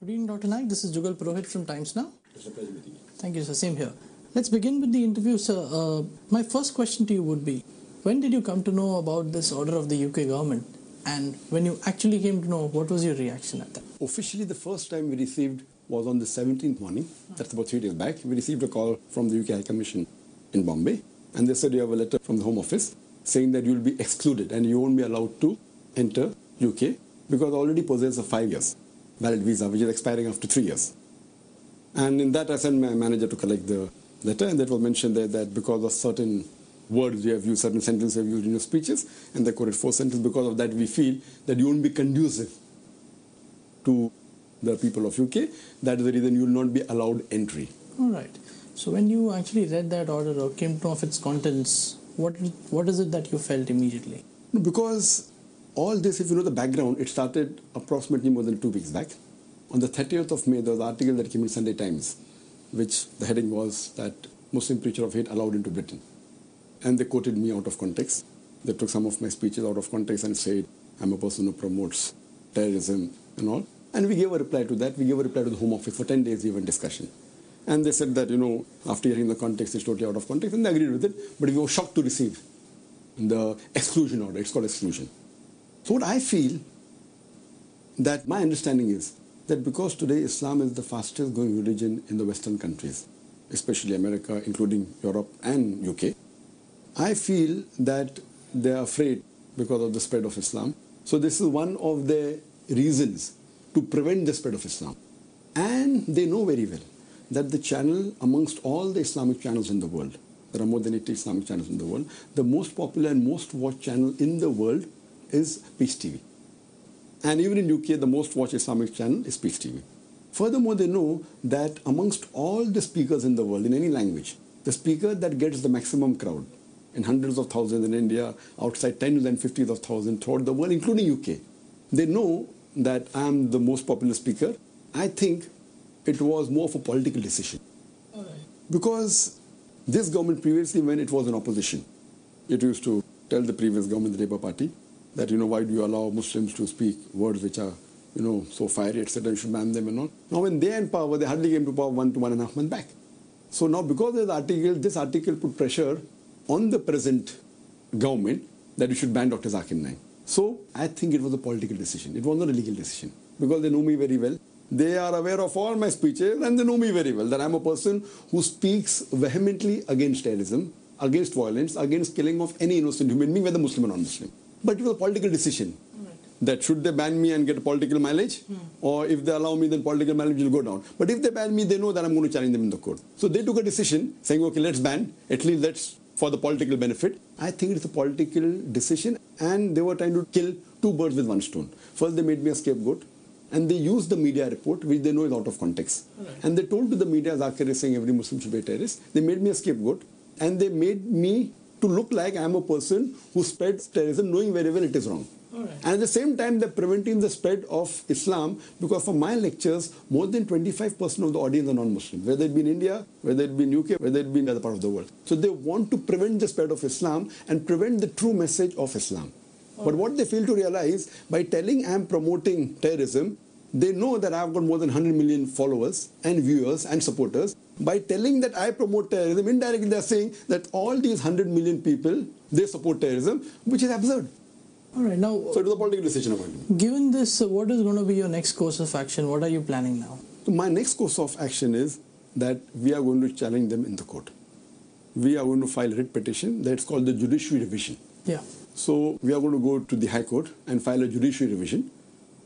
Good evening, Dr. Naik. This is Jugal Purohit from Times Now. It's a pleasure meeting you. Thank you, sir. Same here. Let's begin with the interview, sir. My first question to you would be, when did you come to know about this order of the UK government? And when you actually came to know, what was your reaction at that? Officially, the first time we received was on the 17th morning. That's about 3 days back. We received a call from the UK High Commission in Bombay. And they said you have a letter from the Home Office saying that you will be excluded and you won't be allowed to enter UK because already possess a 5 years valid visa, which is expiring after 3 years. And in that, I sent my manager to collect the letter, and that was mentioned there that because of certain words you have used, certain sentences you have used in your speeches, and they quoted 4 sentences, because of that we feel that you won't be conducive to the people of UK. That is the reason you will not be allowed entry. All right. So when you actually read that order or came to know of its contents, what is it that you felt immediately? Because all this, if you know the background, it started approximately more than 2 weeks back. On the 30th of May, there was an article that came in Sunday Times, which the heading was that Muslim preacher of hate allowed into Britain. And they quoted me out of context. They took some of my speeches out of context and said, I'm a person who promotes terrorism and all. And we gave a reply to that. We gave a reply to the Home Office for 10 days, we were in discussion. And they said that, after hearing the context, it's totally out of context. And they agreed with it. But we were shocked to receive the exclusion order. It's called exclusion. So what I feel, that my understanding is that because today Islam is the fastest growing religion in the Western countries, especially America, including Europe and UK, I feel that they are afraid because of the spread of Islam. So this is one of the reasons to prevent the spread of Islam. And they know very well that the channel amongst all the Islamic channels in the world, there are more than 80 Islamic channels in the world, the most popular and most watched channel in the world is Peace TV. And even in UK, the most watched Islamic channel is Peace TV. Furthermore, they know that amongst all the speakers in the world, in any language, the speaker that gets the maximum crowd, in hundreds of thousands in India, outside tens and fifties of thousands throughout the world, including UK, they know that I am the most popular speaker. I think it was more of a political decision. All right. Because this government previously, when it was in opposition, it used to tell the previous government, the Labour Party, that, why do you allow Muslims to speak words which are, so fiery, etc., you should ban them and all. Now, when they are in power, they hardly came to power 1 to 1.5 months back. So now, because of the article, this article put pressure on the present government that you should ban Dr. Zakir Naik. So, I think it was a political decision. It was not a legal decision. Because they know me very well. They are aware of all my speeches and they know me very well, that I'm a person who speaks vehemently against terrorism, against violence, against killing of any innocent human being, whether Muslim or non-Muslim. But it was a political decision. Right. That should they ban me and get a political mileage, or if they allow me, then political mileage will go down. But if they ban me, they know that I'm going to challenge them in the court. So they took a decision saying, okay, let's ban, at least let's for the political benefit. I think it's a political decision, and they were trying to kill 2 birds with 1 stone. First, they made me a scapegoat, and they used the media report, which they know is out of context. Right. And they told to the media, Zakir is saying every Muslim should be a terrorist. They made me a scapegoat, and they made me to look like I'm a person who spreads terrorism, knowing very well it is wrong. Right. And at the same time, they're preventing the spread of Islam, because for my lectures, more than 25% of the audience are non-Muslim, whether it be in India, whether it be in UK, whether it be in other part of the world. So they want to prevent the spread of Islam and prevent the true message of Islam. But what they fail to realize, by telling I'm promoting terrorism, they know that I've got more than 100 million followers and viewers and supporters. By telling that I promote terrorism, indirectly they're saying that all these 100 million people, they support terrorism, which is absurd. All right. Now, So it was a political decision according to me. given this, what is going to be your next course of action? What are you planning now? So my next course of action is that we are going to challenge them in the court. We are going to file a writ petition that's called the judiciary revision. Yeah. So we are going to go to the High Court and file a judiciary revision,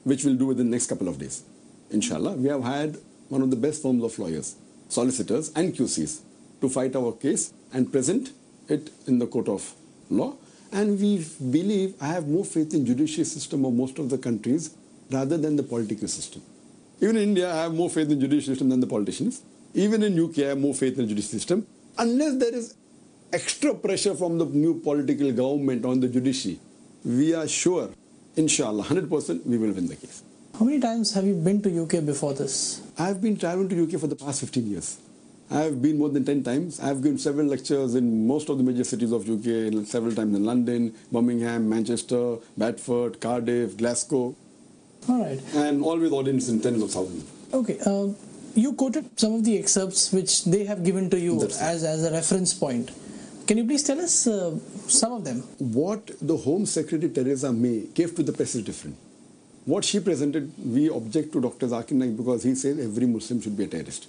which we'll do within the next couple of days. Inshallah, we have hired one of the best firms of lawyers, solicitors and QCs to fight our case and present it in the court of law. And we believe, I have more faith in judiciary system of most of the countries rather than the political system. Even in India, I have more faith in judiciary system than the politicians. Even in UK, I have more faith in the judiciary system. Unless there is extra pressure from the new political government on the judiciary, we are sure, inshallah, 100% we will win the case. How many times have you been to UK before this? I have been traveling to UK for the past 15 years. I have been more than 10 times. I have given several lectures in most of the major cities of UK, several times in London, Birmingham, Manchester, Bedford, Cardiff, Glasgow. All right. And always audience in tens of thousands. Okay, you quoted some of the excerpts which they have given to you as a reference point. Can you please tell us some of them? What the Home Secretary Theresa May gave to the press is different. What she presented, we object to Dr. Zakir Naik because he says every Muslim should be a terrorist.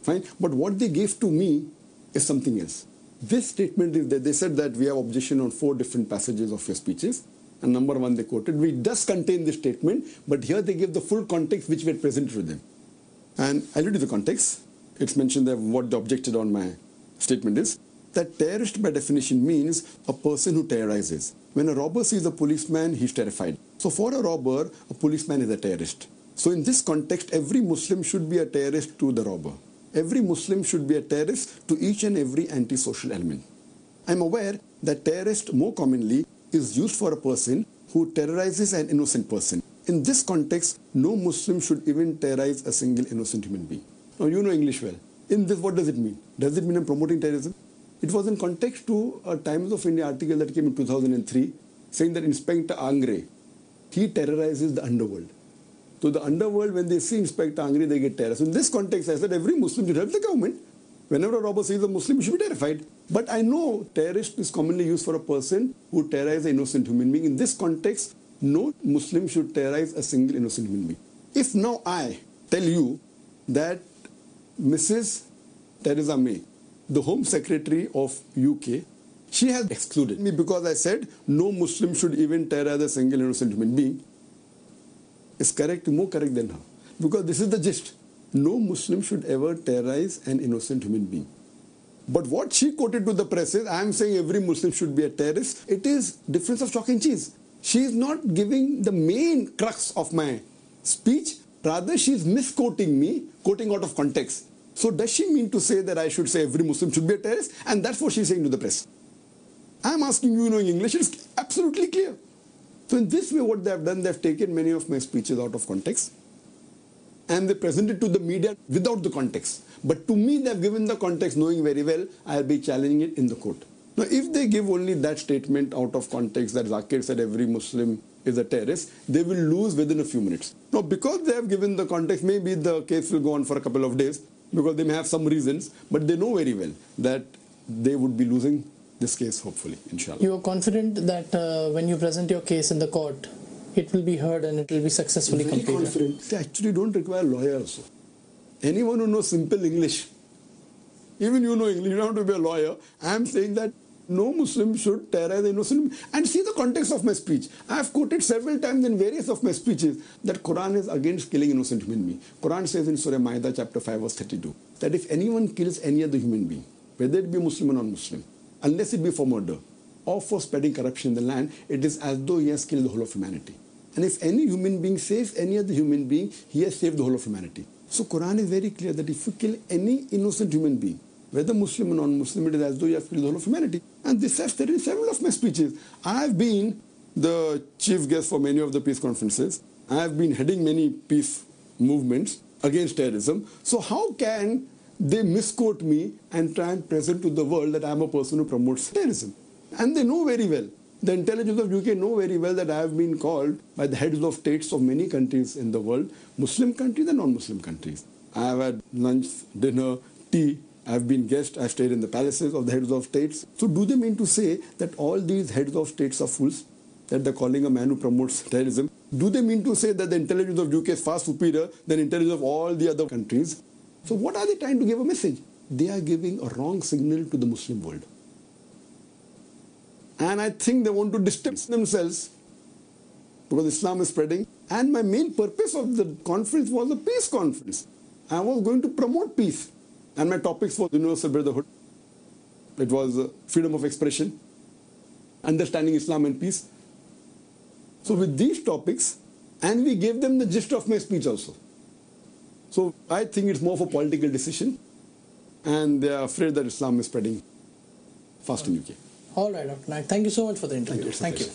Fine. But what they gave to me is something else. This statement is that they said that we have objection on 4 different passages of your speeches. And number 1 they quoted, we does contain this statement, but here they give the full context which we had presented to them. And I'll read you the context. It's mentioned that what they objected on my statement is that terrorist by definition means a person who terrorizes. When a robber sees a policeman, he's terrified. So for a robber, a policeman is a terrorist. So in this context, every Muslim should be a terrorist to the robber. Every Muslim should be a terrorist to each and every antisocial element. I'm aware that terrorist more commonly is used for a person who terrorizes an innocent person. In this context, no Muslim should even terrorize a single innocent human being. Now you know English well. In this, what does it mean? Does it mean I'm promoting terrorism? It was in context to a Times of India article that came in 2003 saying that Inspector Angre, he terrorizes the underworld. So the underworld, when they see Inspector Angre, they get terrorized. So in this context, I said every Muslim should help the government. Whenever a robber sees a Muslim, he should be terrified. But I know terrorist is commonly used for a person who terrorizes an innocent human being. In this context, no Muslim should terrorize a single innocent human being. If now I tell you that Mrs. Theresa May, the Home Secretary of UK, she has excluded me because I said no Muslim should even terrorize a single innocent human being, is correct, more correct than her. Because this is the gist. No Muslim should ever terrorize an innocent human being. But what she quoted to the press is, I am saying every Muslim should be a terrorist. It is difference of chalk and cheese. She is not giving the main crux of my speech. Rather, she is misquoting me, quoting out of context. So does she mean to say that I should say every Muslim should be a terrorist? And that's what she's saying to the press. I am asking you knowing English, it's absolutely clear. So in this way, what they have done, they have taken many of my speeches out of context and they present it to the media without the context. But to me, they have given the context knowing very well I'll be challenging it in the court. Now, if they give only that statement out of context that Zakir said every Muslim is a terrorist, they will lose within a few minutes. Now, because they have given the context, maybe the case will go on for a couple of days because they may have some reasons, but they know very well that they would be losing this case, hopefully, inshallah. You are confident that when you present your case in the court, it will be heard and it will be successfully completed? Very confident. They actually don't require lawyers. Anyone who knows simple English, even you know English, you don't have to be a lawyer. I am saying that no Muslim should terrorize the innocent. And see the context of my speech. I have quoted several times in various of my speeches that Quran is against killing innocent human beings. Quran says in Surah Ma'idah chapter 5 verse 32 that if anyone kills any other human being, whether it be Muslim or non-Muslim, unless it be for murder or for spreading corruption in the land, it is as though he has killed the whole of humanity. And if any human being saves any other human being, he has saved the whole of humanity. So Quran is very clear that if you kill any innocent human being, whether Muslim or non-Muslim, it is as though you have killed the whole of humanity. And this has stated in several of my speeches. I have been the chief guest for many of the peace conferences. I have been heading many peace movements against terrorism. So how can they misquote me and try and present to the world that I am a person who promotes terrorism? And they know very well. The intelligence of UK know very well that I have been called by the heads of states of many countries in the world, Muslim countries and non-Muslim countries. I have had lunch, dinner, tea. I have been guest. I have stayed in the palaces of the heads of states. So do they mean to say that all these heads of states are fools? That they're calling a man who promotes terrorism? Do they mean to say that the intelligence of UK is far superior than intelligence of all the other countries? So what are they trying to give a message? They are giving a wrong signal to the Muslim world. And I think they want to distance themselves because Islam is spreading. And my main purpose of the conference was a peace conference. I was going to promote peace. And my topics were universal brotherhood. It was freedom of expression, understanding Islam and peace. So with these topics, and we gave them the gist of my speech also. So I think it's more of a political decision. And they are afraid that Islam is spreading fast in UK. All right, Dr. Naik. Thank you so much for the interview. Thank you.